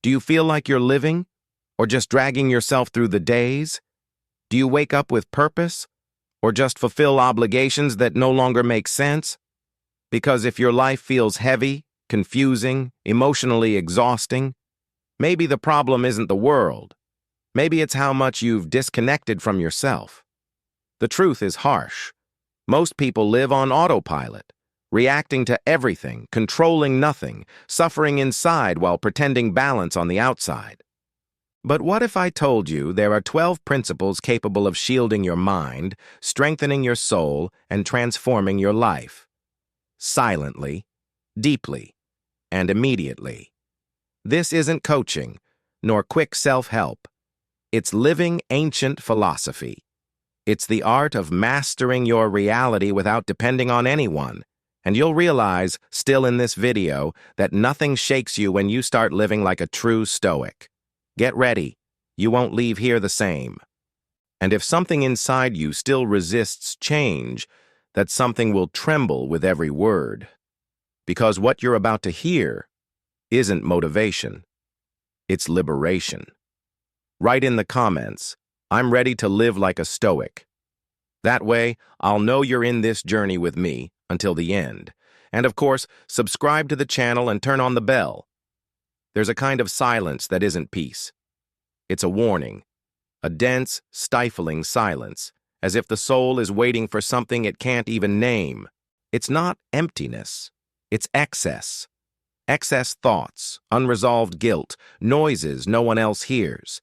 Do you feel like you're living, or just dragging yourself through the days? Do you wake up with purpose, or just fulfill obligations that no longer make sense? Because if your life feels heavy, confusing, emotionally exhausting, maybe the problem isn't the world. Maybe it's how much you've disconnected from yourself. The truth is harsh. Most people live on autopilot, reacting to everything, controlling nothing, suffering inside while pretending balance on the outside. But what if I told you there are 12 principles capable of shielding your mind, strengthening your soul, and transforming your life? Silently, deeply, and immediately. This isn't coaching, nor quick self-help. It's living ancient philosophy. It's the art of mastering your reality without depending on anyone. And you'll realize, still in this video, that nothing shakes you when you start living like a true Stoic. Get ready. You won't leave here the same. And if something inside you still resists change, that something will tremble with every word. Because what you're about to hear isn't motivation. It's liberation. Write in the comments, "I'm ready to live like a Stoic." That way, I'll know you're in this journey with me until the end. And of course, subscribe to the channel and turn on the bell. There's a kind of silence that isn't peace. It's a warning, a dense, stifling silence, as if the soul is waiting for something it can't even name. It's not emptiness, it's excess. Excess thoughts, unresolved guilt, noises no one else hears.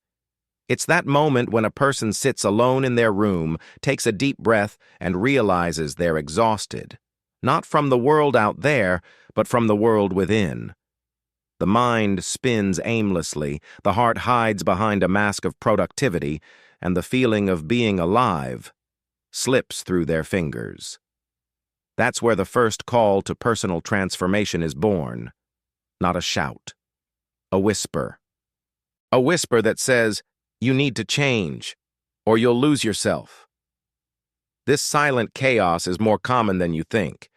It's that moment when a person sits alone in their room, takes a deep breath, and realizes they're exhausted. Not from the world out there, but from the world within. The mind spins aimlessly, the heart hides behind a mask of productivity, and the feeling of being alive slips through their fingers. That's where the first call to personal transformation is born. Not a shout. A whisper. A whisper that says, "You need to change, or you'll lose yourself." This silent chaos is more common than you think,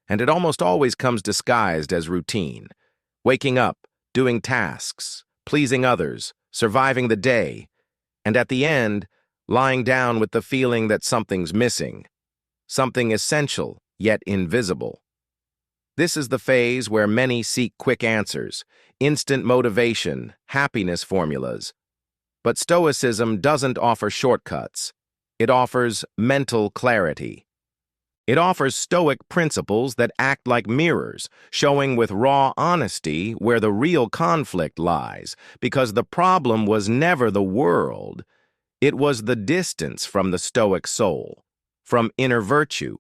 and it almost always comes disguised as routine. Waking up, doing tasks, pleasing others, surviving the day, and at the end, lying down with the feeling that something's missing. Something essential, yet invisible. This is the phase where many seek quick answers, instant motivation, happiness formulas. But Stoicism doesn't offer shortcuts. It offers mental clarity. It offers Stoic principles that act like mirrors, showing with raw honesty where the real conflict lies, because the problem was never the world. It was the distance from the Stoic soul, from inner virtue,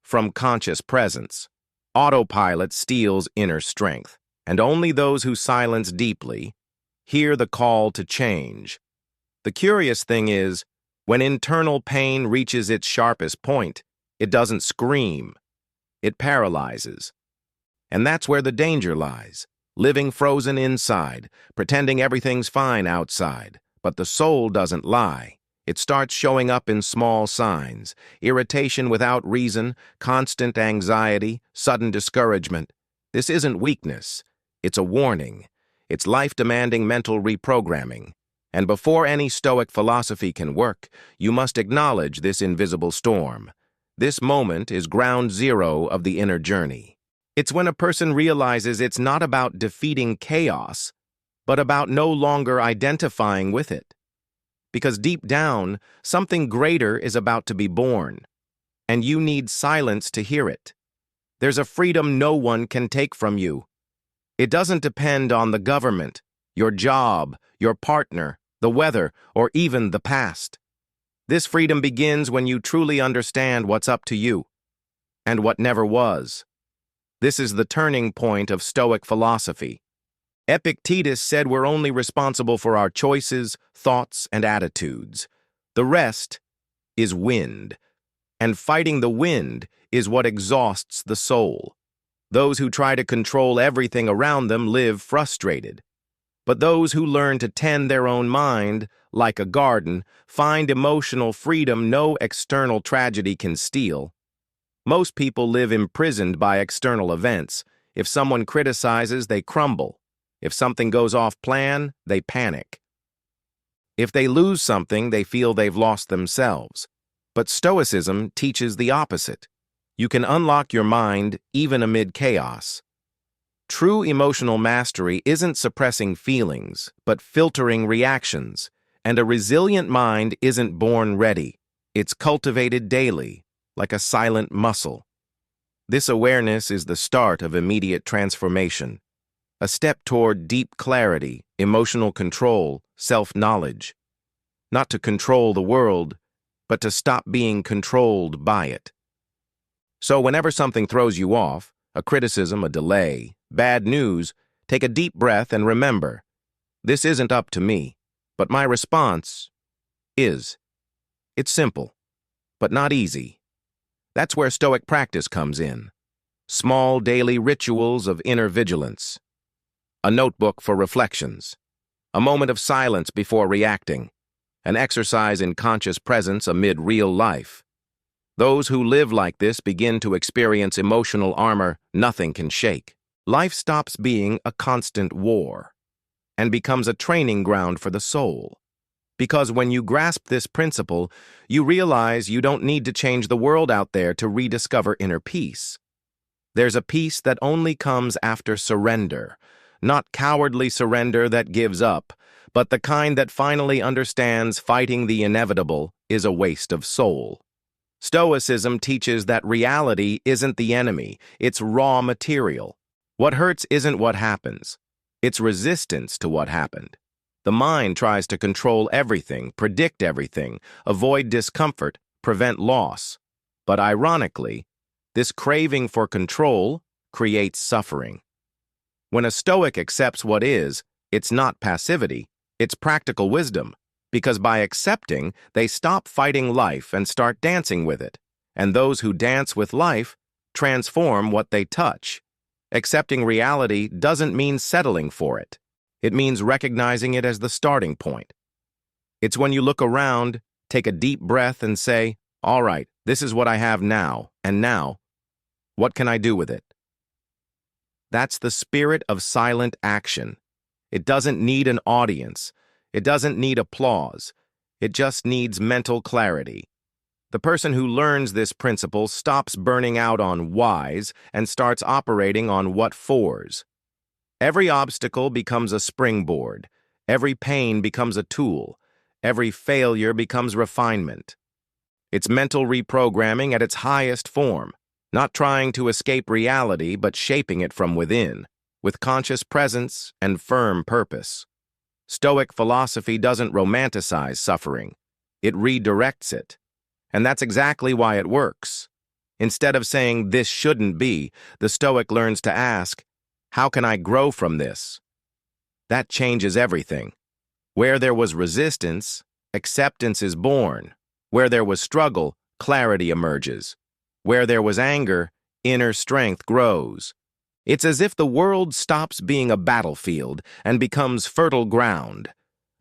from conscious presence. Autopilot steals inner strength, and only those who silence deeply hear the call to change. The curious thing is, when internal pain reaches its sharpest point, it doesn't scream. It paralyzes. And that's where the danger lies, living frozen inside, pretending everything's fine outside. But the soul doesn't lie. It starts showing up in small signs: irritation without reason, constant anxiety, sudden discouragement. This isn't weakness. It's a warning. It's life-demanding mental reprogramming. And before any Stoic philosophy can work, you must acknowledge this invisible storm. This moment is ground zero of the inner journey. It's when a person realizes it's not about defeating chaos, but about no longer identifying with it. Because deep down, something greater is about to be born, and you need silence to hear it. There's a freedom no one can take from you. It doesn't depend on the government, your job, your partner, the weather, or even the past. This freedom begins when you truly understand what's up to you, and what never was. This is the turning point of Stoic philosophy. Epictetus said we're only responsible for our choices, thoughts, and attitudes. The rest is wind, and fighting the wind is what exhausts the soul. Those who try to control everything around them live frustrated. But those who learn to tend their own mind, like a garden, find emotional freedom no external tragedy can steal. Most people live imprisoned by external events. If someone criticizes, they crumble. If something goes off plan, they panic. If they lose something, they feel they've lost themselves. But Stoicism teaches the opposite. You can unlock your mind even amid chaos. True emotional mastery isn't suppressing feelings, but filtering reactions. And a resilient mind isn't born ready. It's cultivated daily, like a silent muscle. This awareness is the start of immediate transformation, a step toward deep clarity, emotional control, self-knowledge. Not to control the world, but to stop being controlled by it. So whenever something throws you off, a criticism, a delay, bad news, take a deep breath and remember, this isn't up to me, but my response is. It's simple, but not easy. That's where Stoic practice comes in. Small daily rituals of inner vigilance. A notebook for reflections. A moment of silence before reacting. An exercise in conscious presence amid real life. Those who live like this begin to experience emotional armor nothing can shake. Life stops being a constant war and becomes a training ground for the soul. Because when you grasp this principle, you realize you don't need to change the world out there to rediscover inner peace. There's a peace that only comes after surrender, not cowardly surrender that gives up, but the kind that finally understands fighting the inevitable is a waste of soul. Stoicism teaches that reality isn't the enemy, it's raw material. What hurts isn't what happens, it's resistance to what happened. The mind tries to control everything, predict everything, avoid discomfort, prevent loss. But ironically, this craving for control creates suffering. When a Stoic accepts what is, it's not passivity, it's practical wisdom, because by accepting, they stop fighting life and start dancing with it. And those who dance with life transform what they touch. Accepting reality doesn't mean settling for it. It means recognizing it as the starting point. It's when you look around, take a deep breath and say, all right, this is what I have now, and now, what can I do with it? That's the spirit of silent action. It doesn't need an audience. It doesn't need applause. It just needs mental clarity. The person who learns this principle stops burning out on whys and starts operating on what-fors. Every obstacle becomes a springboard. Every pain becomes a tool. Every failure becomes refinement. It's mental reprogramming at its highest form, not trying to escape reality but shaping it from within, with conscious presence and firm purpose. Stoic philosophy doesn't romanticize suffering. It redirects it. And that's exactly why it works. Instead of saying, this shouldn't be, the Stoic learns to ask, how can I grow from this? That changes everything. Where there was resistance, acceptance is born. Where there was struggle, clarity emerges. Where there was anger, inner strength grows. It's as if the world stops being a battlefield and becomes fertile ground,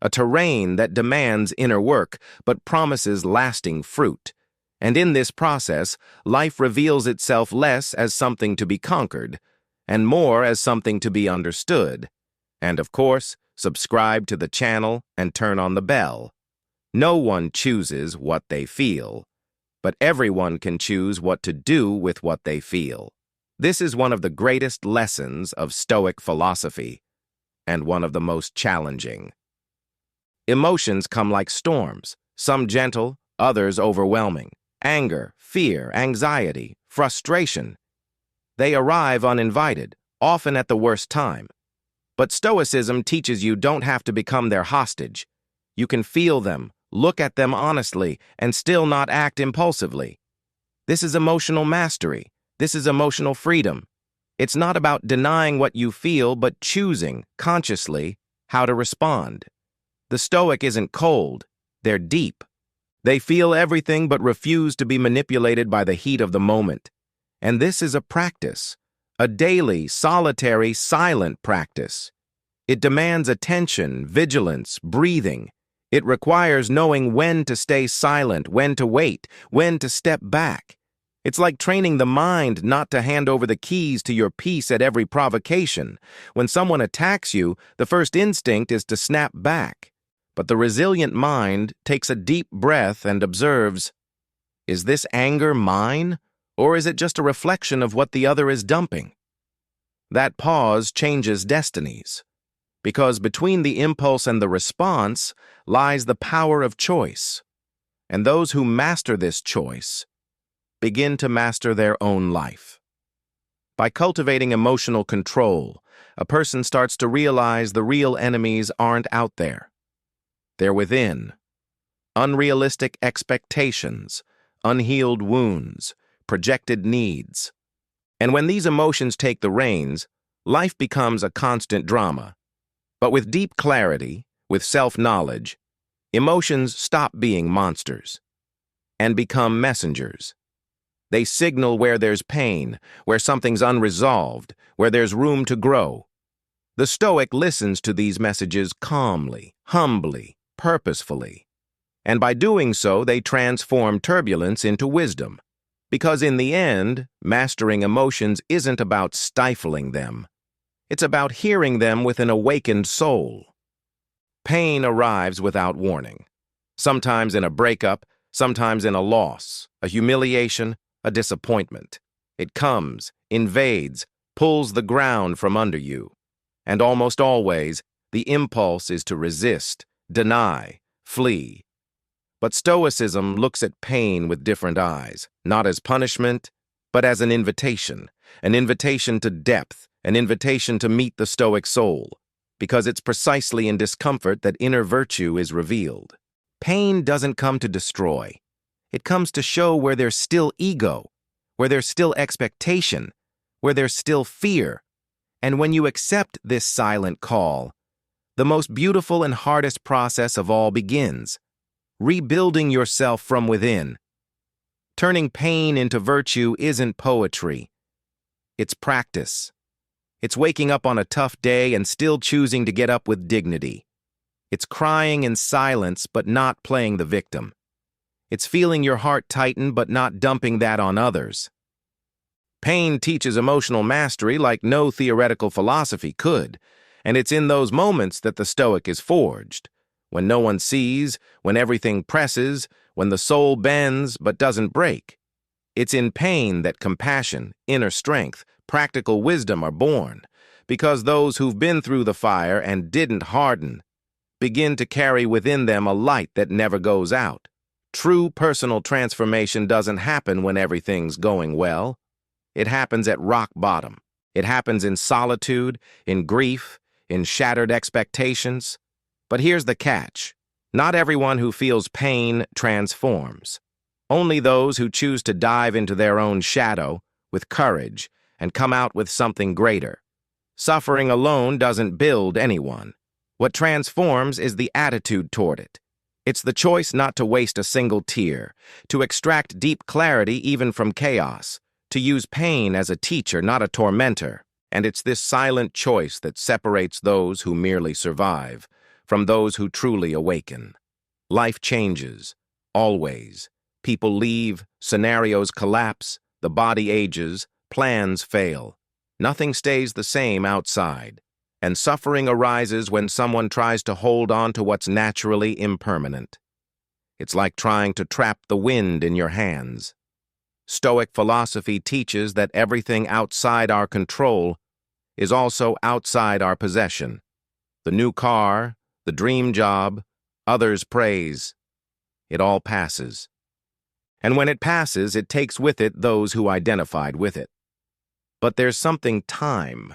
a terrain that demands inner work but promises lasting fruit. And in this process, life reveals itself less as something to be conquered, and more as something to be understood. And of course, subscribe to the channel and turn on the bell. No one chooses what they feel, but everyone can choose what to do with what they feel. This is one of the greatest lessons of Stoic philosophy, and one of the most challenging. Emotions come like storms, some gentle, others overwhelming. Anger, fear, anxiety, frustration. They arrive uninvited, often at the worst time. But Stoicism teaches you don't have to become their hostage. You can feel them, look at them honestly, and still not act impulsively. This is emotional mastery. This is emotional freedom. It's not about denying what you feel, but choosing, consciously, how to respond. The Stoic isn't cold, they're deep. They feel everything but refuse to be manipulated by the heat of the moment. And this is a practice, a daily, solitary, silent practice. It demands attention, vigilance, breathing. It requires knowing when to stay silent, when to wait, when to step back. It's like training the mind not to hand over the keys to your peace at every provocation. When someone attacks you, the first instinct is to snap back. But the resilient mind takes a deep breath and observes, is this anger mine, or is it just a reflection of what the other is dumping? That pause changes destinies, because between the impulse and the response lies the power of choice. And those who master this choice begin to master their own life. By cultivating emotional control, a person starts to realize the real enemies aren't out there. They're within. Unrealistic expectations, unhealed wounds, projected needs. And when these emotions take the reins, life becomes a constant drama. But with deep clarity, with self-knowledge, emotions stop being monsters and become messengers. They signal where there's pain, where something's unresolved, where there's room to grow. The Stoic listens to these messages calmly, humbly, purposefully. And by doing so, they transform turbulence into wisdom. Because in the end, mastering emotions isn't about stifling them. It's about hearing them with an awakened soul. Pain arrives without warning. Sometimes in a breakup, sometimes in a loss, a humiliation, a disappointment. It comes, invades, pulls the ground from under you. And almost always, the impulse is to resist, deny, flee. But Stoicism looks at pain with different eyes, not as punishment, but as an invitation to depth, an invitation to meet the Stoic soul, because it's precisely in discomfort that inner virtue is revealed. Pain doesn't come to destroy. It comes to show where there's still ego, where there's still expectation, where there's still fear. And when you accept this silent call, the most beautiful and hardest process of all begins, rebuilding yourself from within. Turning pain into virtue isn't poetry. It's practice. It's waking up on a tough day and still choosing to get up with dignity. It's crying in silence but not playing the victim. It's feeling your heart tighten but not dumping that on others. Pain teaches emotional mastery like no theoretical philosophy could, and it's in those moments that the Stoic is forged. When no one sees, when everything presses, when the soul bends but doesn't break. It's in pain that compassion, inner strength, practical wisdom are born, because those who've been through the fire and didn't harden begin to carry within them a light that never goes out. True personal transformation doesn't happen when everything's going well. It happens at rock bottom. It happens in solitude, in grief, in shattered expectations. But here's the catch. Not everyone who feels pain transforms. Only those who choose to dive into their own shadow with courage and come out with something greater. Suffering alone doesn't build anyone. What transforms is the attitude toward it. It's the choice not to waste a single tear, to extract deep clarity even from chaos, to use pain as a teacher, not a tormentor. And it's this silent choice that separates those who merely survive from those who truly awaken. Life changes, always. People leave, scenarios collapse, the body ages, plans fail. Nothing stays the same outside. And suffering arises when someone tries to hold on to what's naturally impermanent. It's like trying to trap the wind in your hands. Stoic philosophy teaches that everything outside our control is also outside our possession. The new car, the dream job, others' praise. It all passes. And when it passes, it takes with it those who identified with it. But there's something time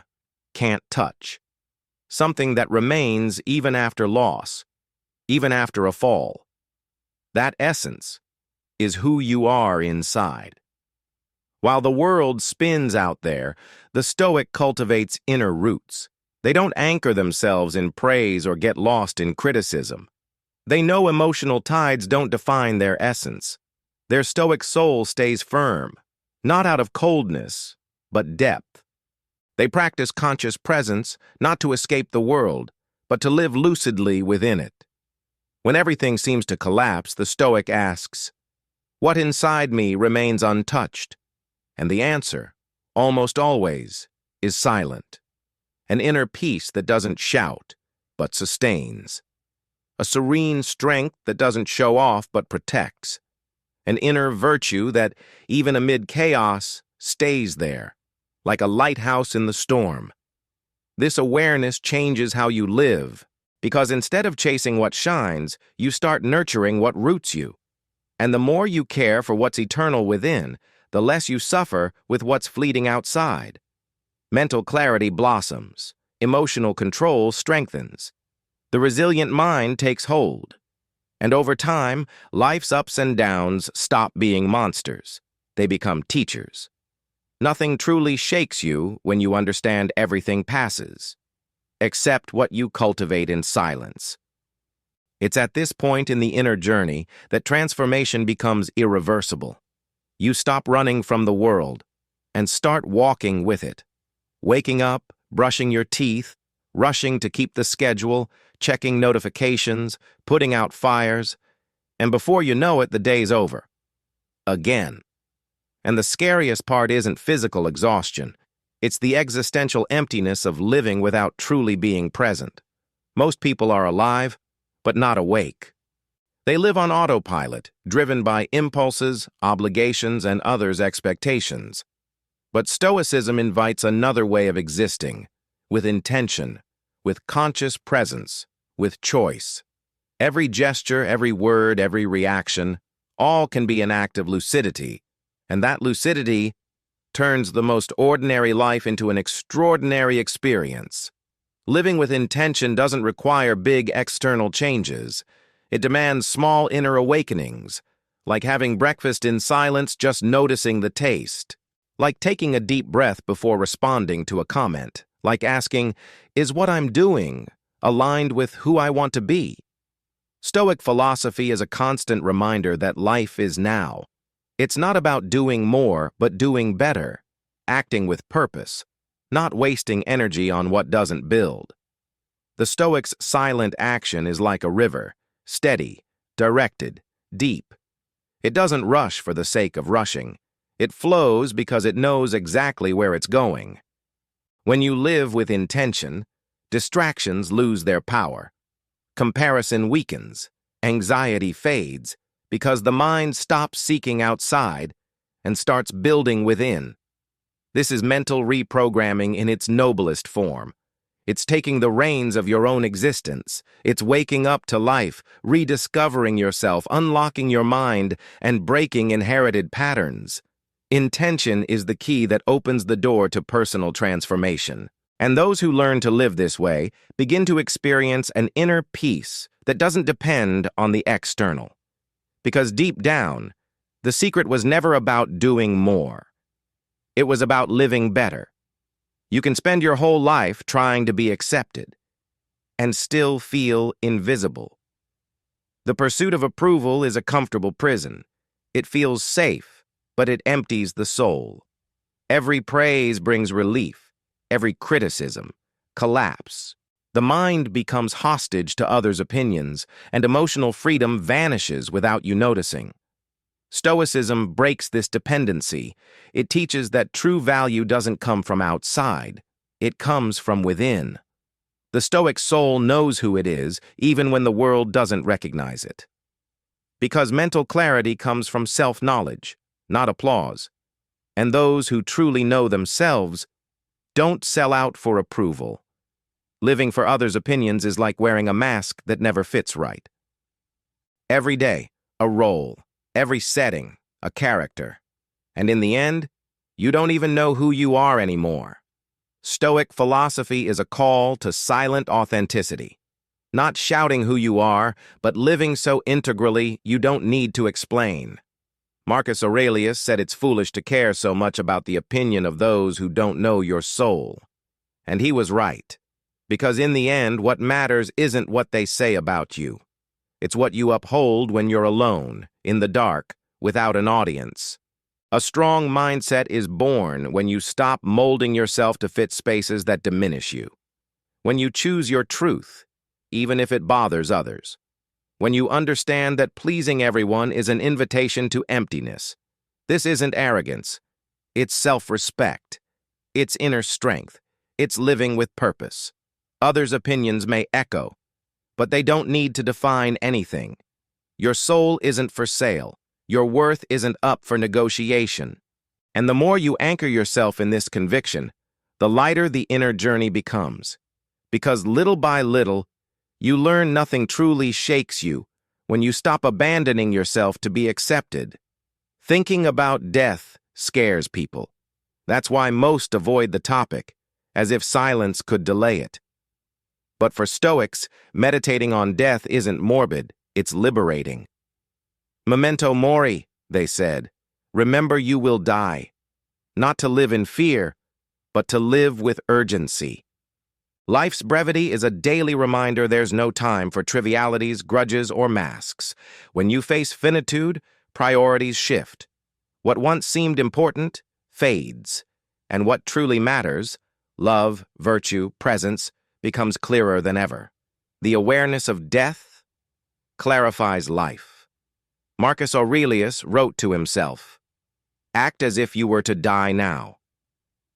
can't touch. Something that remains even after loss, even after a fall. That essence is who you are inside. While the world spins out there, the Stoic cultivates inner roots. They don't anchor themselves in praise or get lost in criticism. They know emotional tides don't define their essence. Their Stoic soul stays firm, not out of coldness, but depth. They practice conscious presence, not to escape the world, but to live lucidly within it. When everything seems to collapse, the Stoic asks, "What inside me remains untouched?" And the answer, almost always, is silent. An inner peace that doesn't shout, but sustains. A serene strength that doesn't show off, but protects. An inner virtue that, even amid chaos, stays there, like a lighthouse in the storm. This awareness changes how you live, because instead of chasing what shines, you start nurturing what roots you. And the more you care for what's eternal within, the less you suffer with what's fleeting outside. Mental clarity blossoms. Emotional control strengthens. The resilient mind takes hold. And over time, life's ups and downs stop being monsters. They become teachers. Nothing truly shakes you when you understand everything passes, except what you cultivate in silence. It's at this point in the inner journey that transformation becomes irreversible. You stop running from the world and start walking with it. Waking up, brushing your teeth, rushing to keep the schedule, checking notifications, putting out fires, and before you know it, the day's over. Again. And the scariest part isn't physical exhaustion. It's the existential emptiness of living without truly being present. Most people are alive, but not awake. They live on autopilot, driven by impulses, obligations, and others' expectations. But Stoicism invites another way of existing, with intention, with conscious presence, with choice. Every gesture, every word, every reaction, all can be an act of lucidity, and that lucidity turns the most ordinary life into an extraordinary experience. Living with intention doesn't require big external changes. It demands small inner awakenings, like having breakfast in silence, just noticing the taste. Like taking a deep breath before responding to a comment. Like asking, is what I'm doing aligned with who I want to be? Stoic philosophy is a constant reminder that life is now. It's not about doing more, but doing better, acting with purpose, not wasting energy on what doesn't build. The Stoics' silent action is like a river, steady, directed, deep. It doesn't rush for the sake of rushing. It flows because it knows exactly where it's going. When you live with intention, distractions lose their power. Comparison weakens, anxiety fades, because the mind stops seeking outside and starts building within. This is mental reprogramming in its noblest form. It's taking the reins of your own existence. It's waking up to life, rediscovering yourself, unlocking your mind, and breaking inherited patterns. Intention is the key that opens the door to personal transformation. And those who learn to live this way begin to experience an inner peace that doesn't depend on the external. Because deep down, the secret was never about doing more. It was about living better. You can spend your whole life trying to be accepted and still feel invisible. The pursuit of approval is a comfortable prison. It feels safe, but it empties the soul. Every praise brings relief, every criticism, collapse. The mind becomes hostage to others' opinions, and emotional freedom vanishes without you noticing. Stoicism breaks this dependency. It teaches that true value doesn't come from outside. It comes from within. The Stoic soul knows who it is, even when the world doesn't recognize it. Because mental clarity comes from self-knowledge, not applause. And those who truly know themselves don't sell out for approval. Living for others' opinions is like wearing a mask that never fits right. Every day, a role. Every setting, a character. And in the end, you don't even know who you are anymore. Stoic philosophy is a call to silent authenticity. Not shouting who you are, but living so integrally you don't need to explain. Marcus Aurelius said it's foolish to care so much about the opinion of those who don't know your soul. And he was right. Because in the end, what matters isn't what they say about you. It's what you uphold when you're alone, in the dark, without an audience. A strong mindset is born when you stop molding yourself to fit spaces that diminish you. When you choose your truth, even if it bothers others. When you understand that pleasing everyone is an invitation to emptiness. This isn't arrogance. It's self-respect. It's inner strength. It's living with purpose. Others' opinions may echo, but they don't need to define anything. Your soul isn't for sale. Your worth isn't up for negotiation. And the more you anchor yourself in this conviction, the lighter the inner journey becomes. Because little by little, you learn nothing truly shakes you when you stop abandoning yourself to be accepted. Thinking about death scares people. That's why most avoid the topic, as if silence could delay it. But for Stoics, meditating on death isn't morbid, it's liberating. Memento mori, they said. Remember you will die. Not to live in fear, but to live with urgency. Life's brevity is a daily reminder there's no time for trivialities, grudges, or masks. When you face finitude, priorities shift. What once seemed important fades, and what truly matters, love, virtue, presence, becomes clearer than ever. The awareness of death clarifies life. Marcus Aurelius wrote to himself, "Act as if you were to die now."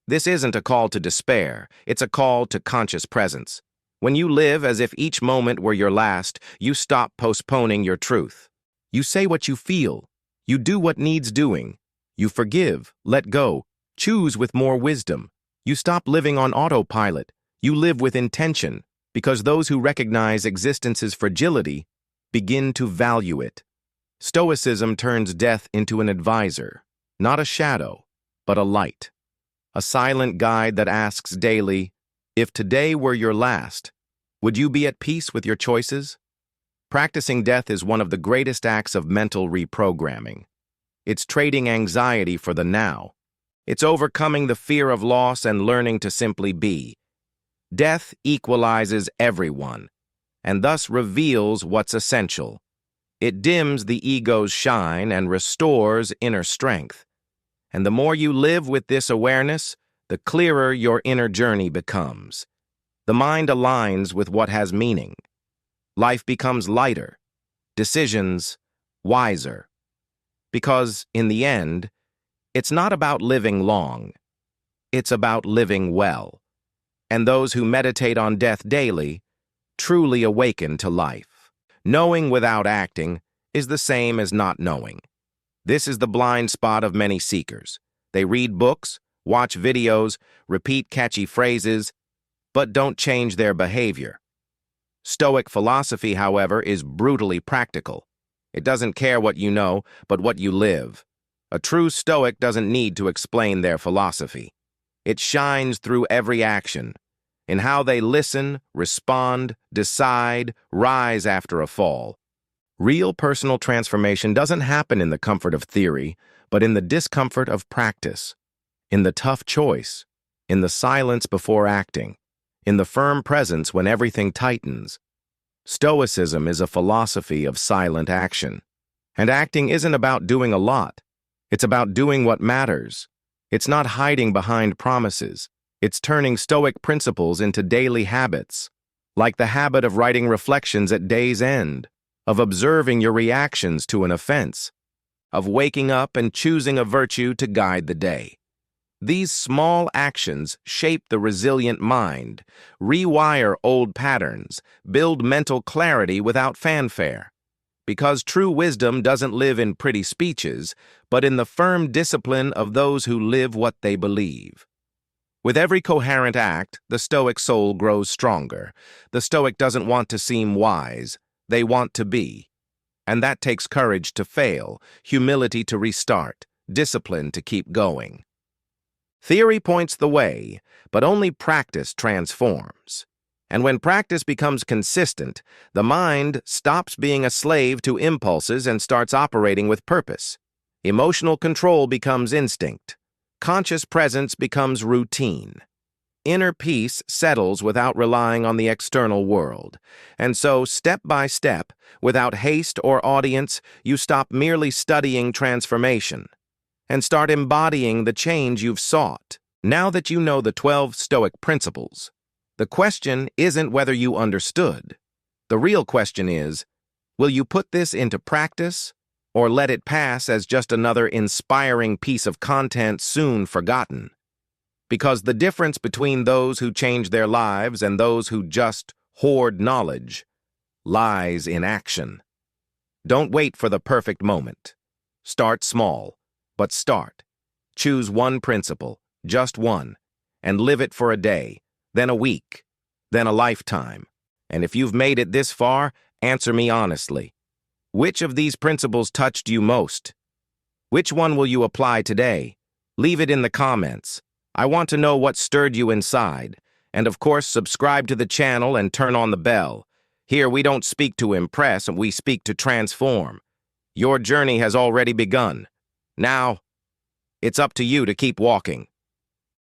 This isn't a call to despair, it's a call to conscious presence. When you live as if each moment were your last, you stop postponing your truth. You say what you feel. You do what needs doing. You forgive, let go, choose with more wisdom. You stop living on autopilot. You live with intention, because those who recognize existence's fragility begin to value it. Stoicism turns death into an advisor, not a shadow, but a light. A silent guide that asks daily, if today were your last, would you be at peace with your choices? Practicing death is one of the greatest acts of mental reprogramming. It's trading anxiety for the now. It's overcoming the fear of loss and learning to simply be. Death equalizes everyone, and thus reveals what's essential. It dims the ego's shine and restores inner strength. And the more you live with this awareness, the clearer your inner journey becomes. The mind aligns with what has meaning. Life becomes lighter, decisions wiser. Because, in the end, it's not about living long. It's about living well. And those who meditate on death daily truly awaken to life. Knowing without acting is the same as not knowing. This is the blind spot of many seekers. They read books, watch videos, repeat catchy phrases, but don't change their behavior. Stoic philosophy, however, is brutally practical. It doesn't care what you know, but what you live. A true Stoic doesn't need to explain their philosophy. It shines through every action, in how they listen, respond, decide, rise after a fall. Real personal transformation doesn't happen in the comfort of theory, but in the discomfort of practice, in the tough choice, in the silence before acting, in the firm presence when everything tightens. Stoicism is a philosophy of silent action. And acting isn't about doing a lot. It's about doing what matters. It's not hiding behind promises. It's turning Stoic principles into daily habits, like the habit of writing reflections at day's end, of observing your reactions to an offense, of waking up and choosing a virtue to guide the day. These small actions shape the resilient mind, rewire old patterns, build mental clarity without fanfare. Because true wisdom doesn't live in pretty speeches, but in the firm discipline of those who live what they believe. With every coherent act, the Stoic soul grows stronger. The Stoic doesn't want to seem wise. They want to be. And that takes courage to fail, humility to restart, discipline to keep going. Theory points the way, but only practice transforms. And when practice becomes consistent, the mind stops being a slave to impulses and starts operating with purpose. Emotional control becomes instinct. Conscious presence becomes routine. Inner peace settles without relying on the external world. And so, step by step, without haste or audience, you stop merely studying transformation and start embodying the change you've sought. Now that you know the 12 Stoic principles, the question isn't whether you understood. The real question is, will you put this into practice or let it pass as just another inspiring piece of content soon forgotten. Because the difference between those who change their lives and those who just hoard knowledge lies in action. Don't wait for the perfect moment. Start small, but start. Choose one principle, just one, and live it for a day, then a week, then a lifetime. And if you've made it this far, answer me honestly. Which of these principles touched you most? Which one will you apply today? Leave it in the comments. I want to know what stirred you inside. And of course, subscribe to the channel and turn on the bell. Here, we don't speak to impress, we speak to transform. Your journey has already begun. Now, it's up to you to keep walking.